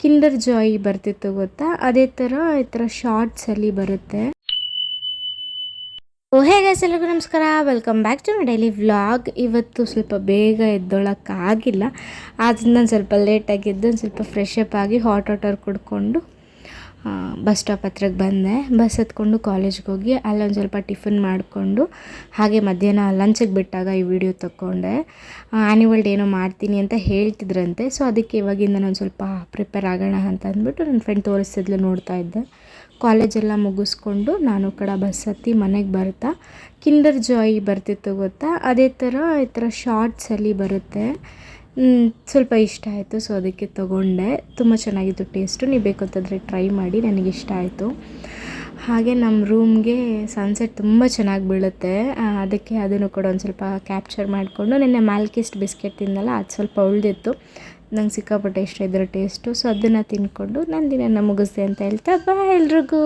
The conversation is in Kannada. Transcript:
ಕಿಂಡರ್ ಜಾಯ್ ಬರ್ತಿತ್ತು ಗೊತ್ತಾ, ಅದೇ ಥರ ಈ ಥರ ಶಾರ್ಟ್ಸಲ್ಲಿ ಬರುತ್ತೆ. ಹೇ ಗೈಸ್, ಎಲ್ಲರಿಗೂ ನಮಸ್ಕಾರ, welcome back to my daily vlog. ಇವತ್ತು ಸ್ವಲ್ಪ ಬೇಗ ಎದ್ದೊಳಕ್ಕಾಗಿಲ್ಲ, ಆದ್ದರಿಂದ ನಾನು ಸ್ವಲ್ಪ ಲೇಟಾಗಿದ್ದು ಒಂದು ಸ್ವಲ್ಪ ಫ್ರೆಶ್ ಅಪ್ ಆಗಿ ಹಾಟ್ ವಾಟರ್ ಕುಡ್ಕೊಂಡು ಬಸ್ ಸ್ಟಾಪ್ ಹತ್ರಕ್ಕೆ ಬಂದೆ. ಬಸ್ ಹತ್ಕೊಂಡು ಕಾಲೇಜ್ಗೆ ಹೋಗಿ ಅಲ್ಲೊಂದು ಸ್ವಲ್ಪ ಟಿಫಿನ್ ಮಾಡಿಕೊಂಡು ಹಾಗೆ ಮಧ್ಯಾಹ್ನ ಲಂಚಿಗೆ ಬಿಟ್ಟಾಗ ಈ ವಿಡಿಯೋ ತಗೊಂಡೆ. ಆ್ಯನ್ಯುವಲ್ ಡೇ ಏನೋ ಮಾಡ್ತೀನಿ ಅಂತ ಹೇಳ್ತಿದ್ರಂತೆ, ಸೊ ಅದಕ್ಕೆ ಇವಾಗಿಂದ ನಾನು ಸ್ವಲ್ಪ ಪ್ರಿಪೇರ್ ಆಗೋಣ ಅಂತ ಅಂದ್ಬಿಟ್ಟು ನನ್ನ ಫ್ರೆಂಡ್ ತೋರಿಸ್ತಿದ್ಲು, ನೋಡ್ತಾ ಇದ್ದೆ. ಕಾಲೇಜೆಲ್ಲ ಮುಗಿಸ್ಕೊಂಡು ನಾನು ಕೂಡ ಬಸ್ ಹತ್ತಿ ಮನೆಗೆ ಬರ್ತಾ ಕಿಂಡರ್ ಜಾಯ್ ಬರ್ತಿತ್ತು ಗೊತ್ತಾ, ಅದೇ ಥರ ಈ ಥರ ಶಾರ್ಟ್ಸಲ್ಲಿ ಬರುತ್ತೆ. ಸ್ವಲ್ಪ ಇಷ್ಟ ಆಯಿತು, ಸೊ ಅದಕ್ಕೆ ತೊಗೊಂಡೆ. ತುಂಬ ಚೆನ್ನಾಗಿತ್ತು ಟೇಸ್ಟು. ನೀವು ಬೇಕು ಅಂತಂದರೆ ಟ್ರೈ ಮಾಡಿ, ನನಗಿಷ್ಟ ಆಯಿತು. ಹಾಗೆ ನಮ್ಮ ರೂಮ್ಗೆ ಸನ್ಸೆಟ್ ತುಂಬ ಚೆನ್ನಾಗಿ ಬೀಳುತ್ತೆ, ಅದಕ್ಕೆ ಅದನ್ನು ಕೂಡ ಒಂದು ಸ್ವಲ್ಪ ಕ್ಯಾಪ್ಚರ್ ಮಾಡಿಕೊಂಡು ನಿನ್ನೆ ಮ್ಯಾಲ್ಕಿಸ್ಟ್ ಬಿಸ್ಕೆಟ್ ತಿನ್ನಲ್ಲ, ಅದು ಸ್ವಲ್ಪ ಉಳಿದಿತ್ತು. ನಂಗೆ ಸಿಕ್ಕಾಪಟ್ಟೆ ಇಷ್ಟ ಇದ್ರ ಟೇಸ್ಟು, ಸೊ ಅದನ್ನು ತಿಂದ್ಕೊಂಡು ನನ್ನ ದಿನ ಮುಗಿಸ್ದೆ ಅಂತ ಹೇಳ್ತಾ ಬಾಯ್ ಎಲ್ರಿಗೂ.